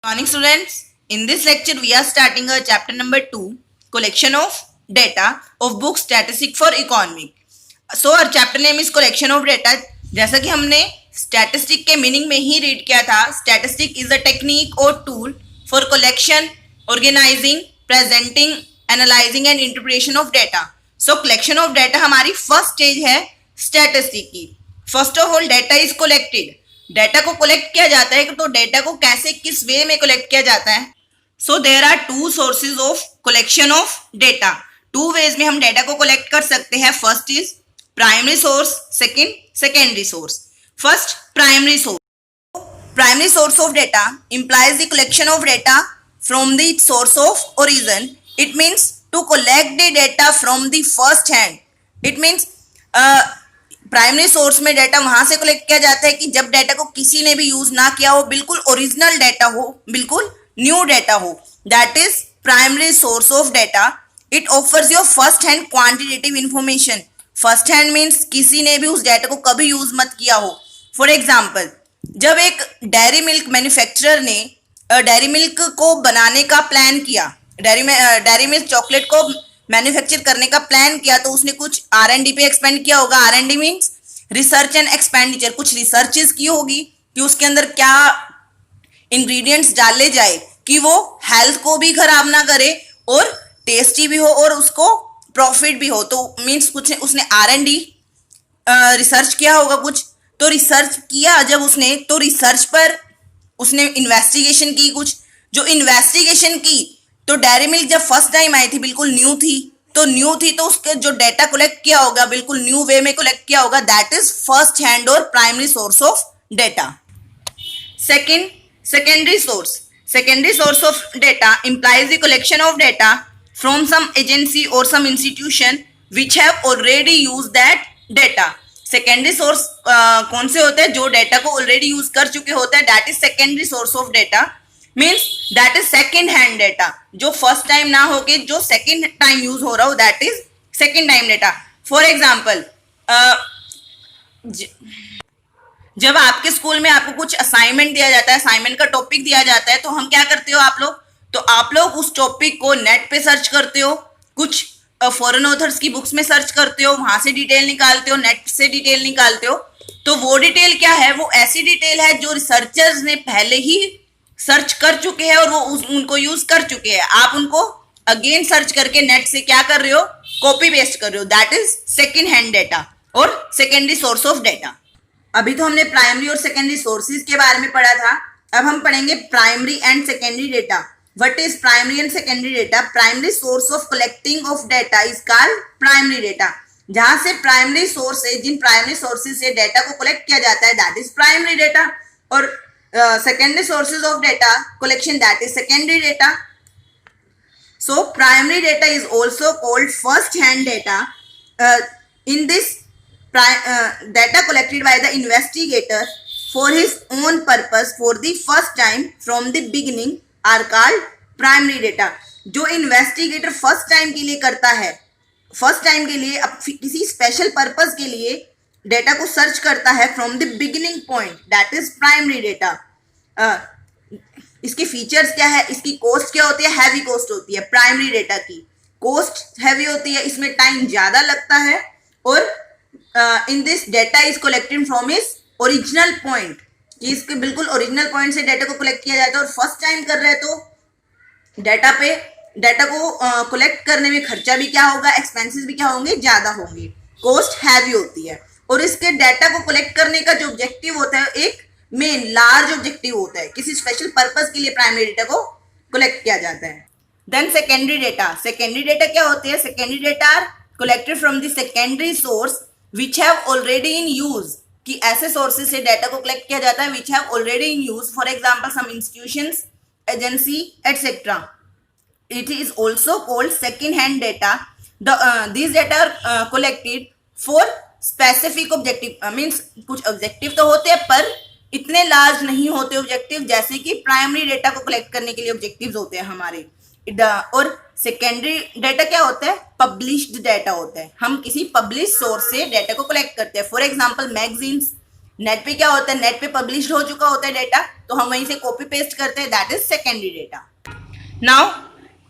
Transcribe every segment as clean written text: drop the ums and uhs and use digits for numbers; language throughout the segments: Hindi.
Morning students, in this lecture we are starting a chapter number 2, collection of data of book statistic for economic. So our chapter name is collection of data. जैसा कि हमने statistic के meaning में ही read किया था, statistic is a technique or tool for collection, organizing, presenting, analyzing and interpretation of data. So collection of data हमारी first stage है statistic की. First of all, data is collected. Data को कलेक्ट किया जाता है तो डेटा को कैसे किस वे में कलेक्ट किया जाता है. So there are two sources of collection of data. Two ways में हम डेटा को कलेक्ट कर सकते हैं. First is primary source, second secondary source. First primary source. Primary source of data implies the collection of data from the source of origin. It means to collect the data from the first hand. It means primary source में डेटा वहां से कलेक्ट किया जाता है कि जब डेटा को किसी ने भी यूज ना किया हो, बिल्कुल ओरिजिनल डेटा हो, बिल्कुल न्यू डेटा हो. That is primary source of data. It offers your first hand quantitative information. First hand means किसी ने भी उस डेटा को कभी यूज मत किया हो. फॉर एग्जाम्पल, जब एक डेयरी मिल्क मैन्युफैक्चरर ने डेयरी मिल्क को बनाने का प्लान किया, डेयरी मिल्क चॉकलेट को मैन्युफैक्चर करने का प्लान किया, तो उसने कुछ R&D पे एक्सपेंड किया होगा. R&D means research and expenditure. कुछ रिसर्चेस की होगी कि उसके अंदर क्या इंग्रेडिएंट्स डाले जाए कि वो हेल्थ को भी खराब ना करे और टेस्टी भी हो और उसको प्रॉफिट भी हो. तो मीन्स कुछ उसने R&D रिसर्च किया होगा कुछ. तो रिसर्च किया जब उसने, तो रिसर्च पर उसने इन्वेस्टिगेशन की. कुछ जो इन्वेस्टिगेशन की, तो डेयरी मिल्क जब फर्स्ट टाइम आई थी बिल्कुल न्यू थी, तो उसके जो डेटा कलेक्ट किया होगा बिल्कुल न्यू वे में कलेक्ट किया होगा. दैट इज फर्स्ट हैंड और primary source of data. Second secondary source. Secondary source of data implies the collection of data from some agency or some institution which have already used that data. Secondary source कौन से होते हैं? जो डेटा को ऑलरेडी यूज कर चुके होते हैं. That is secondary source of data. Means that is second hand data. जो फर्स्ट टाइम ना होके जो सेकेंड टाइम यूज हो रहा हो, that is second time data. For example, जब आपके स्कूल में आपको कुछ असाइनमेंट दिया जाता है, असाइनमेंट का टॉपिक दिया जाता है, तो हम क्या करते हो आप लोग? तो आप लोग उस टॉपिक को नेट पे सर्च करते हो, कुछ फॉरेन ऑथर्स की बुक्स में सर्च करते हो, वहां से डिटेल निकालते हो, नेट से डिटेल निकालते हो. तो वो डिटेल क्या है? वो ऐसी डिटेल है जो रिसर्चर्स ने पहले ही सर्च कर चुके हैं और वो उनको यूज कर चुके हैं. आप उनको अगेन सर्च करके नेट से क्या कर रहे हो? कॉपी पेस्ट कर रहे हो. That is second hand data और सेकेंडरी सोर्स ऑफ डेटा. अभी तो हमने प्राइमरी और सेकेंडरी सोर्सेज के बारे में पढ़ा था. अब हम पढ़ेंगे primary and secondary data. What is primary and secondary data? Primary source of collecting of data is called primary data. जहां से प्राइमरी सोर्स है, जिन प्राइमरी सोर्सेज से डेटा को कलेक्ट किया जाता है, दैट इज प्राइमरी डेटा. और secondary sources of data collection, that is secondary data. So primary data is also called first hand data. In this data collected by the investigator for his own purpose for the first time from the beginning are called primary data. जो इन्वेस्टिगेटर फर्स्ट टाइम के लिए करता है, फर्स्ट टाइम के लिए किसी स्पेशल पर्पस के लिए डेटा को सर्च करता है from the beginning point, that is primary data. इसके फीचर्स क्या है? इसकी कॉस्ट क्या होती है? हैवी कॉस्ट होती है. प्राइमरी डेटा की कॉस्ट हैवी होती है, इसमें टाइम ज्यादा लगता है. और in this data is collected from is original point, कि इसके बिल्कुल ओरिजिनल पॉइंट से डेटा को कलेक्ट किया जाता है. और फर्स्ट टाइम कर रहे हैं तो डेटा को कलेक्ट करने में खर्चा भी क्या होगा? एक्सपेंसेस भी क्या होंगे? ज्यादा होंगे. कॉस्ट हैवी होती है. और इसके डेटा को कलेक्ट करने का जो ऑब्जेक्टिव होता है, एक मेन लार्ज ऑब्जेक्टिव होता है. किसी स्पेशल पर्पस के लिए प्राइमरी डेटा को कलेक्ट किया जाता है. Then secondary data. Secondary data क्या होती है? Secondary data are collected from the secondary source which have already in use. कि ऐसे सोर्सेज से डेटा को कलेक्ट किया जाता है which have already in use. For example some institutions, agency etcetera. It is also called second hand data. These data are collected for specific objective. Means कुछ ऑब्जेक्टिव तो होते हैं पर इतने लार्ज नहीं होते ऑब्जेक्टिव, जैसे कि प्राइमरी डेटा को कलेक्ट करने के लिए ऑब्जेक्टिव्स होते हैं हमारे. और सेकेंडरी डेटा क्या होता है? पब्लिश्ड डेटा होता है. हम किसी पब्लिश सोर्स से डेटा को कलेक्ट करते हैं. फॉर एग्जाम्पल मैगजीन्स, नेट पे क्या होता है, नेट पे पब्लिश हो चुका होता है डेटा, तो हम वहीं से कॉपी पेस्ट करते हैं, that is secondary data. Now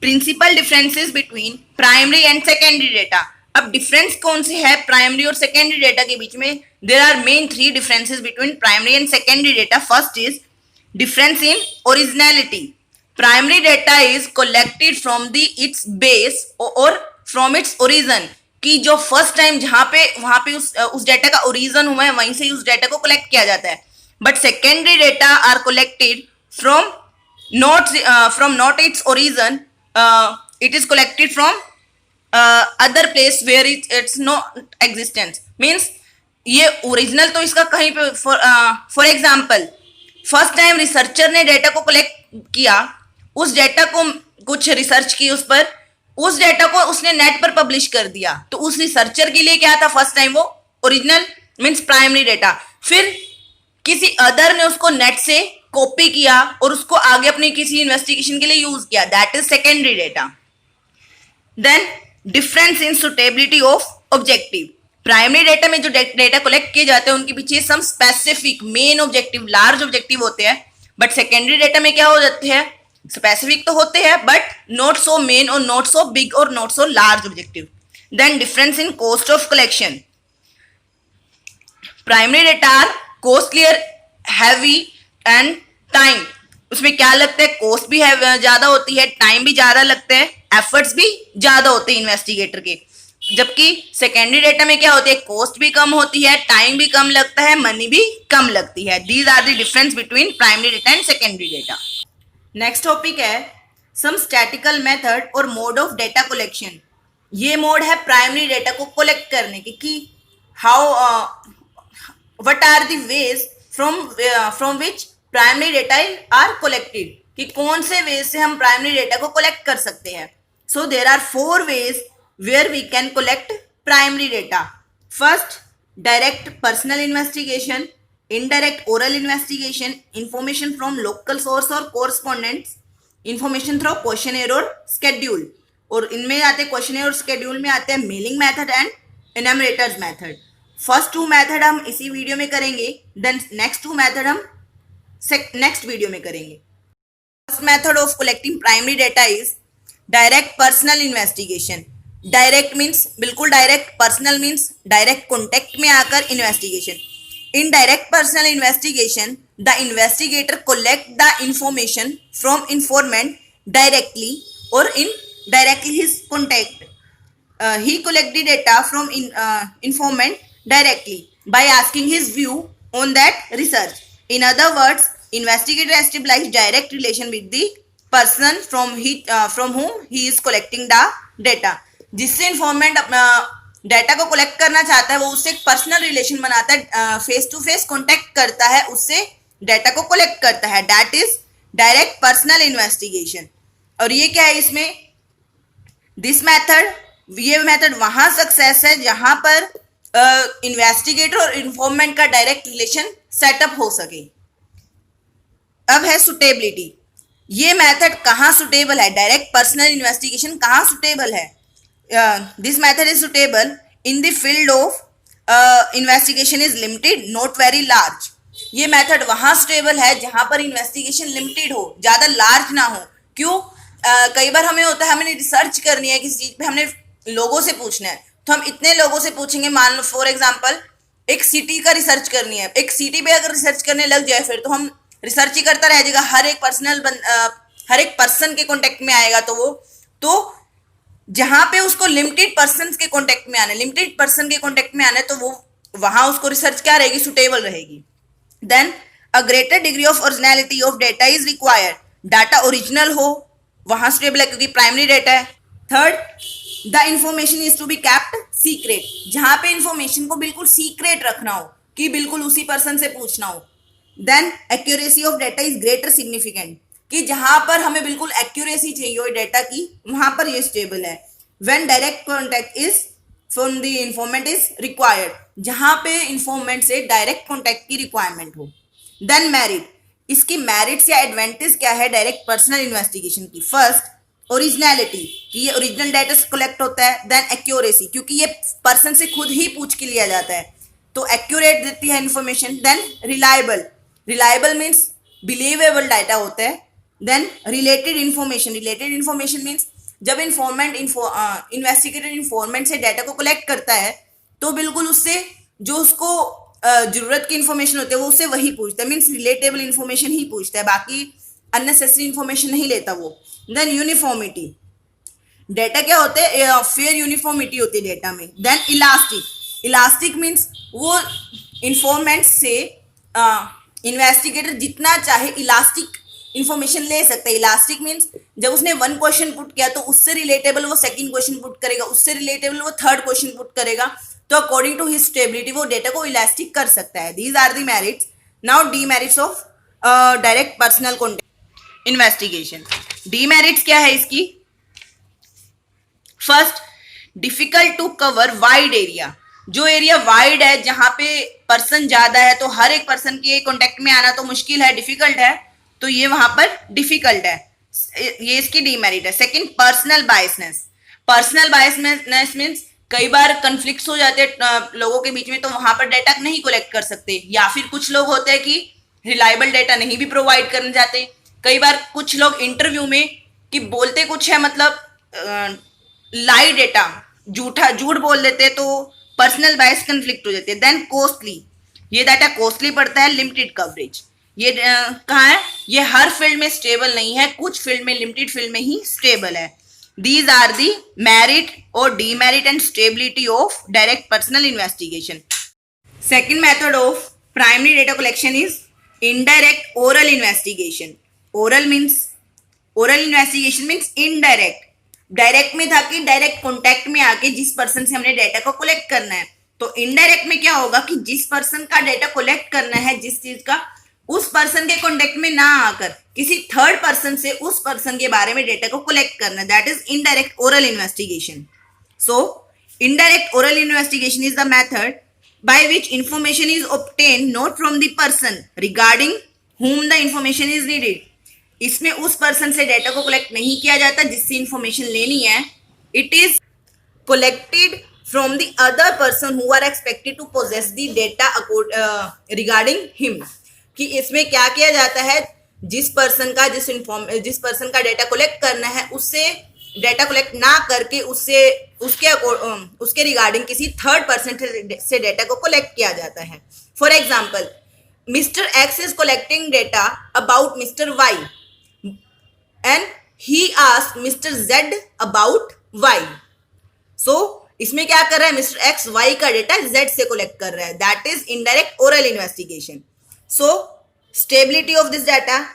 principal differences between primary and secondary data. अब डिफरेंस कौन से है प्राइमरी और सेकेंडरी डेटा के बीच में? There are main 3 differences between primary and secondary data. First is difference in originality. Primary data is collected from the its base or from its origin. कि जो फर्स्ट टाइम जहां पे वहां पे उस डेटा का ओरिजिन हुआ है वहीं से उस डेटा को कलेक्ट किया जाता है. But secondary data are collected from not its origin. It is collected from other place where it's no existence. Means ये ओरिजिनल तो इसका कहीं पे for example first time researcher ने डेटा को कलेक्ट किया, उस डेटा को कुछ रिसर्च की उस पर, उस डेटा को उसने नेट पर पब्लिश कर दिया, तो उस रिसर्चर के लिए क्या था फर्स्ट टाइम? वो ओरिजिनल मीन्स प्राइमरी डेटा. फिर किसी अदर ने उसको नेट से कॉपी किया और उसको आगे अपनी किसी इन्वेस्टिगेशन के लिए यूज किया, that is secondary data. Then difference in suitability of objective. Primary data में जो डेटा कलेक्ट किए जाते हैं उनके पीछे some specific main objective, large objective होते हैं. बट सेकेंडरी डेटा में क्या हो जाते हैं? स्पेसिफिक तो होते हैं बट नॉट सो मेन और नॉट सो बिग और not so large objective. Then difference in cost of collection. Primary data are costlier, heavy and time. उसमें क्या लगता है? कॉस्ट भी ज्यादा होती है, टाइम भी ज्यादा लगता है, एफर्ट्स भी ज्यादा होते हैं इन्वेस्टिगेटर के. जबकि सेकेंडरी डेटा में क्या होती है? कॉस्ट भी कम होती है, टाइम भी कम लगता है, मनी भी कम लगती है. These are the difference between primary data and secondary data. Next topic है सम स्टैटिकल मेथड और मोड ऑफ डेटा कलेक्शन. ये मोड है प्राइमरी डेटा को कलेक्ट करने की कि how what are the ways from which primary data are collected, कि कौन से वेज से हम प्राइमरी डेटा को कलेक्ट कर सकते हैं. So there are 4 ways where we can collect primary data. First, direct personal investigation, indirect oral investigation, information from local source or correspondents, information through questionnaire और schedule. और इनमें आते हैं questionnaire और schedule में आते हैं mailing method and enumerators method. First 2 method हम इसी वीडियो में करेंगे, then next 2 method हम next वीडियो में करेंगे. First method of collecting primary data is direct personal investigation. Direct means बिल्कुल direct, personal means direct contact में आकर investigation. In direct personal investigation the investigator collect the information from informant directly और in directly his contact. He collect the data from informant directly by asking his view on that research. In other words, investigator establish direct relation with the person from whom he is collecting the data. जिससे इन्फॉर्मेंट अपना डेटा को कलेक्ट करना चाहता है वो उससे एक पर्सनल रिलेशन बनाता है, फेस टू फेस कॉन्टेक्ट करता है, उससे डेटा को कलेक्ट करता है, that is direct personal investigation. और ये क्या है इसमें? दिस मेथड, ये मेथड वहां सक्सेस है जहां पर इन्वेस्टिगेटर और इन्फॉर्मेंट का डायरेक्ट रिलेशन सेटअप हो सके. अब है सुटेबिलिटी. ये मेथड कहाँ सुटेबल है? डायरेक्ट पर्सनल इन्वेस्टिगेशन कहाँ सुटेबल है? This method is suitable in the field of investigation is limited, not very large. ये मेथड वहां सुटेबल है जहां पर इन्वेस्टिगेशन लिमिटेड हो, ज्यादा लार्ज ना हो. क्यों? कई बार हमें होता है हमें रिसर्च करनी है किसी चीज पे, हमने लोगों से पूछना है, तो हम इतने लोगों से पूछेंगे. मान लो फॉर एग्जाम्पल एक सिटी का रिसर्च करनी है, एक सिटी पे अगर रिसर्च करने लग जाए फिर तो हम रिसर्च ही करता रह जाएगा, हर एक पर्सन के कॉन्टेक्ट में आएगा. तो जहां पे उसको लिमिटेड पर्सन के कॉन्टेक्ट में आना है तो वो वहां उसको रिसर्च क्या रहेगी? सुटेबल रहेगी. Then a greater degree of originality of data is required. Data original हो वहां सुटेबल है क्योंकि प्राइमरी डेटा है. Third, the information is to be kept secret. जहां पे इंफॉर्मेशन को बिल्कुल सीक्रेट रखना हो कि बिल्कुल उसी पर्सन से पूछना हो. Then accuracy of data is greater significant, कि जहां पर हमें बिल्कुल एक्यूरेसी चाहिए हो डेटा की वहां पर ये स्टेबल है. When direct contact is from the informant is required, जहां पे इन्फॉर्मेंट से डायरेक्ट कॉन्टेक्ट की रिक्वायरमेंट हो. देन मेरिट, इसकी मेरिट्स या एडवांटेज क्या है डायरेक्ट पर्सनल इन्वेस्टिगेशन की? फर्स्ट, ओरिजिनलिटी, कि ये ओरिजिनल डाटा से कलेक्ट होता है. देन एक्यूरेसी, क्योंकि ये पर्सन से खुद ही पूछ के लिया जाता है. तो एक्यूरेट देती है information. Then reliable, reliable means believable data होता है। देन रिलेटेड इंफॉर्मेशन मीन्स जब इन्वेस्टिगेटर इन्फॉर्मेंट से डाटा को कलेक्ट करता है तो बिल्कुल उससे जो उसको जरूरत की इंफॉर्मेशन होती है वो उससे वही पूछता है, मीन्स रिलेटेबल इंफॉर्मेशन ही पूछता है, बाकी अननेसेसरी इंफॉर्मेशन नहीं लेता वो। देन यूनिफॉर्मिटी, डेटा क्या होते हैं, फेयर यूनिफॉर्मिटी होती है डेटा में। देन इलास्टिक, इलास्टिक मीन्स वो इंफॉर्मेंट से इन्वेस्टिगेटर जितना चाहे इलास्टिक इंफॉर्मेशन ले सकता है। इलास्टिक मीन्स जब उसने वन क्वेश्चन पुट किया तो उससे रिलेटेबल वो सेकंड क्वेश्चन पुट करेगा, उससे रिलेटेबल वो थर्ड क्वेश्चन पुट करेगा, तो अकॉर्डिंग टू हिज स्टेबिलिटी वो डेटा को इलास्टिक कर सकता है। These are the merits. Now demerits of direct personal contact investigation. Demerits क्या है इसकी? First, difficult to cover wide area. जो एरिया वाइड है, जहां पे पर्सन ज्यादा है, तो हर एक पर्सन के कांटेक्ट में आना तो मुश्किल है, डिफिकल्ट है, तो ये वहां पर डिफिकल्ट है, ये इसकी डीमेरिट है। Second, personal biasness. Personal biasness means कई बार कन्फ्लिक्ट हो जाते हैं लोगों के बीच में, तो वहां पर डाटा नहीं कलेक्ट कर सकते, या फिर कुछ लोग होते हैं कि रिलायबल डाटा नहीं भी प्रोवाइड करने जाते। कई बार कुछ लोग इंटरव्यू में कि बोलते कुछ है, मतलब लाई डेटा, झूठ बोल देते, तो पर्सनल बायस कन्फ्लिक्ट हो जाती है। देन कॉस्टली, ये डाटा कॉस्टली पड़ता है। लिमिटेड कवरेज, ये कहाँ है, ये हर फील्ड में स्टेबल नहीं है, कुछ फील्ड में, लिमिटेड फील्ड में ही स्टेबल है। These are the merit or demerit and stability of direct personal investigation. Second method of primary data collection is indirect oral investigation. Oral investigation means indirect. Direct में था कि डायरेक्ट कॉन्टेक्ट में आके जिस पर्सन से हमने डाटा को कलेक्ट करना है, तो इनडायरेक्ट में क्या होगा कि जिस पर्सन का डाटा कलेक्ट करना है, जिस चीज का, उस पर्सन के कॉन्टेक्ट में ना आकर किसी थर्ड पर्सन से उस पर्सन के बारे में डेटा को कलेक्ट करना, that is indirect oral investigation. So indirect oral investigation is the method by which information is obtain not from the person regarding whom the information is needed. इसमें उस पर्सन से डेटा को कलेक्ट नहीं किया जाता जिससे इंफॉर्मेशन लेनी है, it is collected from the other person who are expected to possess the data regarding him. कि इसमें क्या किया जाता है, जिस पर्सन का डेटा कलेक्ट करना है, उससे डेटा कलेक्ट ना करके उसके रिगार्डिंग किसी थर्ड पर्सन से डेटा को कलेक्ट किया जाता है। For example, mister X is collecting data about mister Y and he asked mister Z about Y. So इसमें क्या कर रहा है, मिस्टर एक्स वाई का डेटा जेड से कलेक्ट कर रहा है, that is indirect oral investigation. So, stability of this data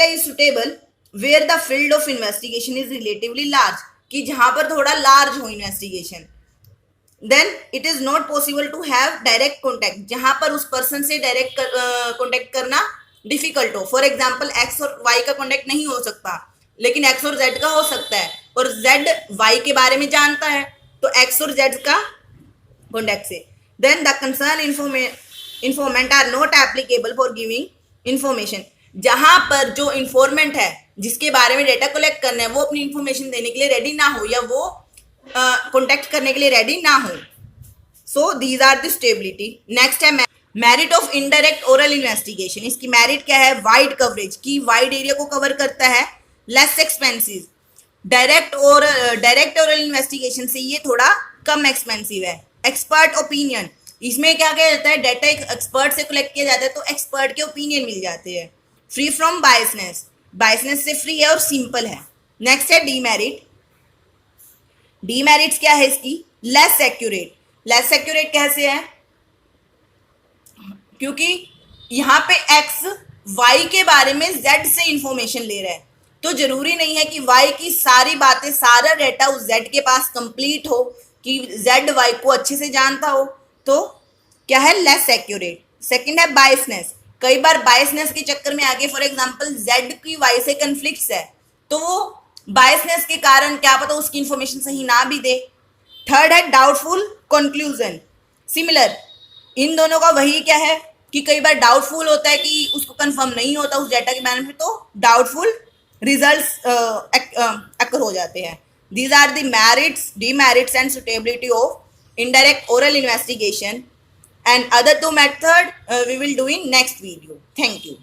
is suitable where the field of investigation is relatively large, कि जहां पर थोड़ा large हो investigation. Then it is not possible to have direct contact, जहां पर उस person से direct contact करना difficult हो। For example, X और Y का contact नहीं हो सकता, लेकिन X और Z का हो सकता है, और Z Y के बारे में जानता है, तो X और Z का contact से। Then the concerned informant are not applicable for giving information. जहां पर जो इंफॉर्मेंट है जिसके बारे में डेटा कलेक्ट करना है, वो अपनी इंफॉर्मेशन देने के लिए रेडी ना हो, या वो कॉन्टेक्ट करने के लिए रेडी ना हो। So these are the stability. Next है merit of indirect oral investigation. इसकी मेरिट क्या है, वाइड कवरेज, की वाइड एरिया को कवर करता है, less expensive. Direct oral investigation से ये थोड़ा कम एक्सपेंसिव है। एक्सपर्ट ओपिनियन, इसमें क्या किया जाता है, डाटा एक एक्सपर्ट से कलेक्ट किया जाता है, तो एक्सपर्ट के ओपिनियन मिल जाते हैं। फ्री फ्रॉम बायसनेस से फ्री है और सिंपल है। नेक्स्ट है डीमेरिट। डीमेरिट्स क्या है इसकी, लेस एक्यूरेट कैसे है, क्योंकि यहाँ पे एक्स वाई के बारे में जेड से इंफॉर्मेशन ले रहा है, तो जरूरी नहीं है कि वाई की सारी बातें, सारा डाटा उस जेड के पास कंप्लीट हो, कि जेड वाई को अच्छे से जानता हो, तो क्या है, लेस एक्यूरेट। सेकंड है बायसनेस। कई बार बायसनेस के चक्कर में आगे, फॉर एग्जांपल जेड की वाई से कन्फ्लिक्ट्स है, तो वो बायसनेस के कारण क्या पता उसकी इंफॉर्मेशन सही ना भी दे। थर्ड है डाउटफुल कंक्लूजन। सिमिलर, इन दोनों का वही क्या है कि कई बार डाउटफुल होता है कि उसको कंफर्म नहीं होता उस डाटा के बारे में, तो डाउटफुल रिजल्ट्स अकर हो जाते हैं। These are the merits, demerits and suitability of indirect oral investigation. and other two method we will do in next video. Thank you.